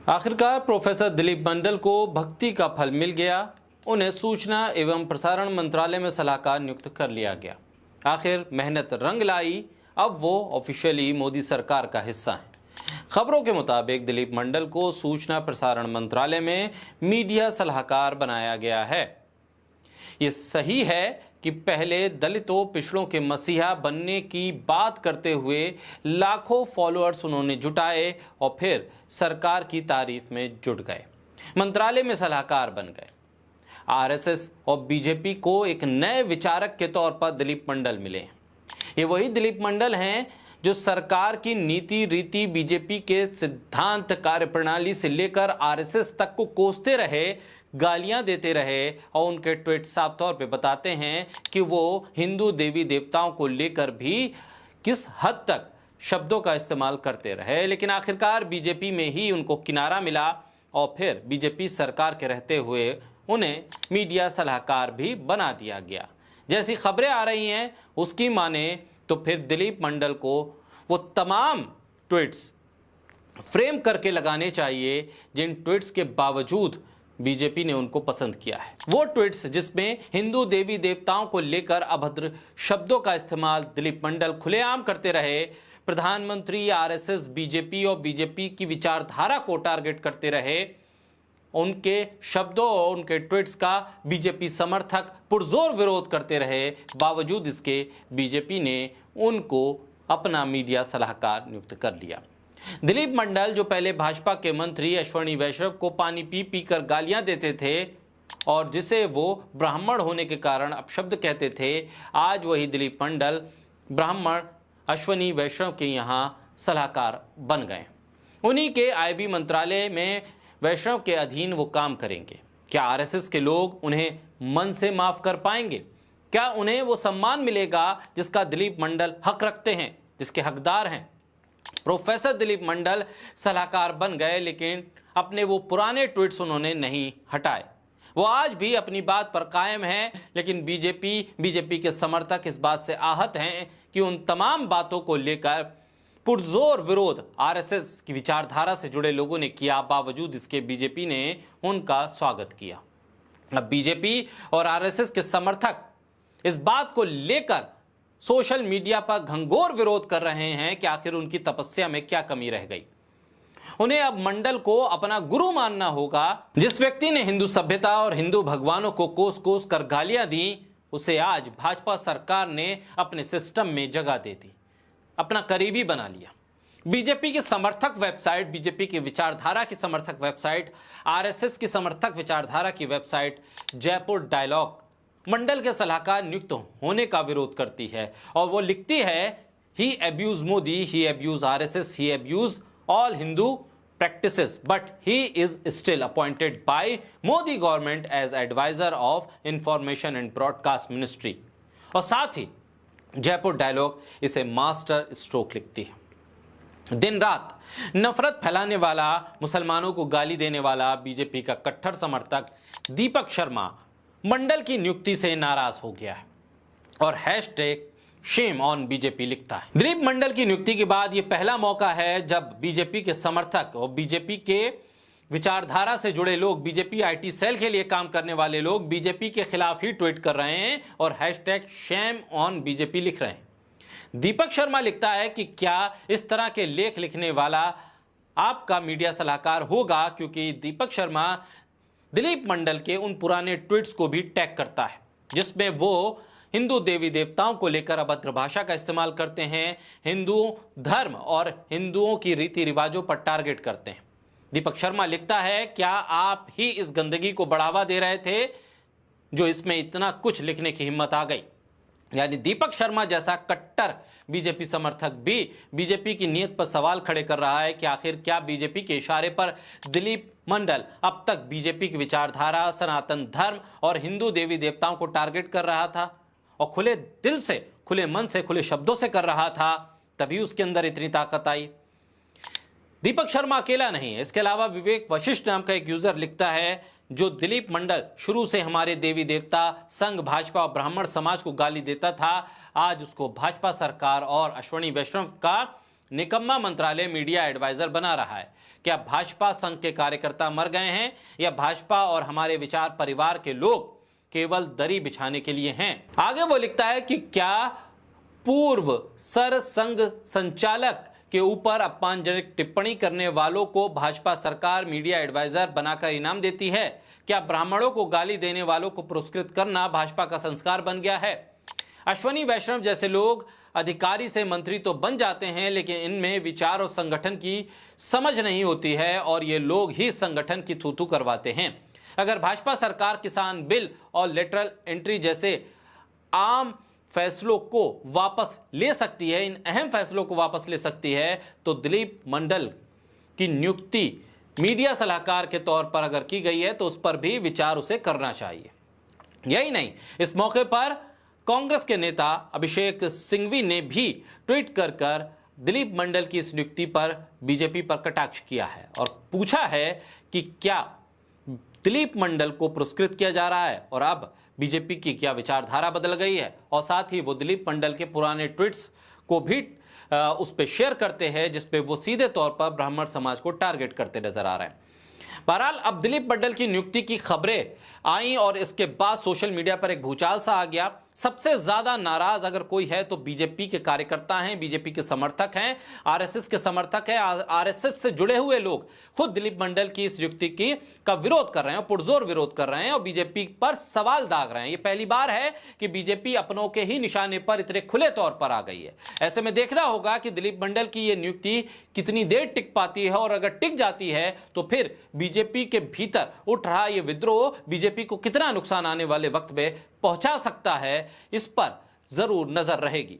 आखिरकार प्रोफेसर दिलीप मंडल को भक्ति का फल मिल गया। उन्हें सूचना एवं प्रसारण मंत्रालय में सलाहकार नियुक्त कर लिया गया। आखिर मेहनत रंग लाई, अब वो ऑफिशियली मोदी सरकार का हिस्सा हैं। खबरों के मुताबिक दिलीप मंडल को सूचना प्रसारण मंत्रालय में मीडिया सलाहकार बनाया गया है। ये सही है कि पहले दलितों पिछड़ों के मसीहा बनने की बात करते हुए लाखों फॉलोअर्स उन्होंने जुटाए और फिर सरकार की तारीफ में जुट गए, मंत्रालय में सलाहकार बन गए। आरएसएस और बीजेपी को एक नए विचारक के तौर पर दिलीप मंडल मिले। ये वही दिलीप मंडल हैं जो सरकार की नीति रीति, बीजेपी के सिद्धांत, कार्यप्रणाली से लेकर आरएसएस तक को कोसते रहे, गालियां देते रहे और उनके ट्वीट साफ तौर पे बताते हैं कि वो हिंदू देवी देवताओं को लेकर भी किस हद तक शब्दों का इस्तेमाल करते रहे। लेकिन आखिरकार बीजेपी में ही उनको किनारा मिला और फिर बीजेपी सरकार के रहते हुए उन्हें मीडिया सलाहकार भी बना दिया गया। जैसी खबरें आ रही हैं उसकी माने तो फिर दिलीप मंडल को वो तमाम ट्वीट्स फ्रेम करके लगाने चाहिए जिन ट्वीट्स के बावजूद बीजेपी ने उनको पसंद किया है। वो ट्वीट्स जिसमें हिंदू देवी देवताओं को लेकर अभद्र शब्दों का इस्तेमाल दिलीप मंडल खुलेआम करते रहे, प्रधानमंत्री, आरएसएस, बीजेपी और बीजेपी की विचारधारा को टारगेट करते रहे, उनके शब्दों और उनके ट्वीट्स का बीजेपी समर्थक पुरजोर विरोध करते रहे। बावजूद इसके बीजेपी ने उनको अपना मीडिया सलाहकार नियुक्त कर लिया। दिलीप मंडल जो पहले भाजपा के मंत्री अश्विनी वैष्णव को पानी पी पी कर गालियां देते थे और जिसे वो ब्राह्मण होने के कारण अपशब्द कहते थे, आज वही दिलीप मंडल ब्राह्मण अश्विनी वैष्णव के यहाँ सलाहकार बन गए। उन्हीं के आईबी मंत्रालय में वैष्णव के अधीन वो काम करेंगे। क्या आरएसएस के लोग उन्हें मन से माफ कर पाएंगे? क्या उन्हें वो सम्मान मिलेगा जिसका दिलीप मंडल हक रखते हैं, जिसके हकदार हैं? प्रोफेसर दिलीप मंडल सलाहकार बन गए लेकिन अपने वो पुराने ट्वीट्स उन्होंने नहीं हटाए। वो आज भी अपनी बात पर कायम हैं, लेकिन बीजेपी के समर्थक इस बात से आहत हैं कि उन तमाम बातों को लेकर पुरजोर विरोध आरएसएस की विचारधारा से जुड़े लोगों ने किया। बावजूद इसके बीजेपी ने उनका स्वागत किया। अब बीजेपी और आरएसएस के समर्थक इस बात को लेकर सोशल मीडिया पर घंघोर विरोध कर रहे हैं कि आखिर उनकी तपस्या में क्या कमी रह गई। उन्हें अब मंडल को अपना गुरु मानना होगा। जिस व्यक्ति ने हिंदू सभ्यता और हिंदू भगवानों को कोस कोस कर गालियां दी, उसे आज भाजपा सरकार ने अपने सिस्टम में जगह दे दी, अपना करीबी बना लिया। बीजेपी की समर्थक वेबसाइट, बीजेपी की विचारधारा की समर्थक वेबसाइट, आरएसएस की समर्थक विचारधारा की वेबसाइट जयपुर डायलॉग मंडल के सलाहकार नियुक्त होने का विरोध करती है और वो लिखती है, he abuse Modi, he abuse RSS, he abuse all Hindu practices, but he is still appointed by Modi government as advisor of Information and Broadcast Ministry। और साथ ही जयपुर डायलॉग इसे मास्टर स्ट्रोक लिखती है। दिन रात नफरत फैलाने वाला, मुसलमानों को गाली देने वाला बीजेपी का कट्टर समर्थक दीपक शर्मा मंडल की नियुक्ति से नाराज हो गया है और हैशटैग शेम ऑन बीजेपी लिखता है। दिलीप मंडल की नियुक्ति के बाद यह पहला मौका है जब बीजेपी के समर्थक और बीजेपी के विचारधारा से जुड़े लोग, बीजेपी आईटी सेल के लिए काम करने वाले लोग बीजेपी के खिलाफ ही ट्वीट कर रहे हैं और हैशटैग शेम ऑन बीजेपी लिख रहे हैं। दीपक शर्मा लिखता है कि क्या इस तरह के लेख लिखने वाला आपका मीडिया सलाहकार होगा, क्योंकि दीपक शर्मा दिलीप मंडल के उन पुराने ट्वीट्स को भी टैग करता है जिसमें वो हिंदू देवी देवताओं को लेकर अभद्र भाषा का इस्तेमाल करते हैं, हिंदू धर्म और हिंदुओं की रीति रिवाजों पर टारगेट करते हैं। दीपक शर्मा लिखता है, क्या आप ही इस गंदगी को बढ़ावा दे रहे थे जो इसमें इतना कुछ लिखने की हिम्मत आ गई? यानी दीपक शर्मा जैसा कट्टर बीजेपी समर्थक भी बीजेपी की नीयत पर सवाल खड़े कर रहा है कि आखिर क्या बीजेपी के इशारे पर दिलीप मंडल अब तक बीजेपी की विचारधारा, सनातन धर्म और हिंदू देवी देवताओं को टारगेट कर रहा था और खुले दिल से, खुले मन से, खुले शब्दों से कर रहा था, तभी उसके अंदर इतनी ताकत आई। दीपक शर्मा अकेला नहीं है, इसके अलावा विवेक वशिष्ठ नाम का एक यूजर लिखता है, जो दिलीप मंडल शुरू से हमारे देवी देवता, संघ, भाजपा और ब्राह्मण समाज को गाली देता था, आज उसको भाजपा सरकार और अश्विनी वैष्णव का निकम्मा मंत्रालय मीडिया एडवाइजर बना रहा है। क्या भाजपा संघ के कार्यकर्ता मर गए हैं या भाजपा और हमारे विचार परिवार के लोग केवल दरी बिछाने के लिए हैं? आगे वो लिखता है कि क्या पूर्व सर संघ संचालक के ऊपर अपमानजनक टिप्पणी करने वालों को भाजपा सरकार मीडिया एडवाइजर बनाकर इनाम देती है? क्या ब्राह्मणों को गाली देने वालों को पुरस्कृत करना भाजपा का संस्कार बन गया है? अश्वनी वैष्णव जैसे लोग अधिकारी से मंत्री तो बन जाते हैं, लेकिन इनमें विचार और संगठन की समझ नहीं होती है और ये लोग ही संगठन की थू-थू करवाते हैं। अगर भाजपा सरकार किसान बिल और लेटरल एंट्री जैसे आम फैसलों को वापस ले सकती है, इन अहम फैसलों को वापस ले सकती है, तो दिलीप मंडल की नियुक्ति मीडिया सलाहकार के तौर पर अगर की गई है तो उस पर भी विचार उसे करना चाहिए। यही नहीं, इस मौके पर कांग्रेस के नेता अभिषेक सिंघवी ने भी ट्वीट कर दिलीप मंडल की इस नियुक्ति पर बीजेपी पर कटाक्ष किया है और पूछा है कि क्या दिलीप मंडल को पुरस्कृत किया जा रहा है और अब बीजेपी की क्या विचारधारा बदल गई है। और साथ ही वो दिलीप मंडल के पुराने ट्वीट्स को भी उस पर शेयर करते हैं जिसपे वो सीधे तौर पर ब्राह्मण समाज को टारगेट करते नजर आ रहे हैं। बहरहाल अब दिलीप मंडल की नियुक्ति की खबरें आई और इसके बाद सोशल मीडिया पर एक भूचाल सा आ गया। सबसे ज्यादा नाराज अगर कोई है तो बीजेपी के कार्यकर्ता हैं, बीजेपी के समर्थक हैं, आरएसएस के समर्थक हैं। आरएसएस से जुड़े हुए लोग खुद दिलीप मंडल की इस नियुक्ति का विरोध कर रहे हैं, पुरजोर विरोध कर रहे हैं और बीजेपी पर सवाल दाग रहे हैं। ये पहली बार है कि बीजेपी अपनों के ही निशाने पर इतने खुले तौर पर आ गई है। ऐसे में देखना होगा कि दिलीप मंडल की यह नियुक्ति कितनी देर टिक पाती है और अगर टिक जाती है तो फिर बीजेपी के भीतर उठ रहा यह विद्रोह बीजेपी को कितना नुकसान आने वाले वक्त में पहुंचा सकता है, इस पर जरूर नजर रहेगी।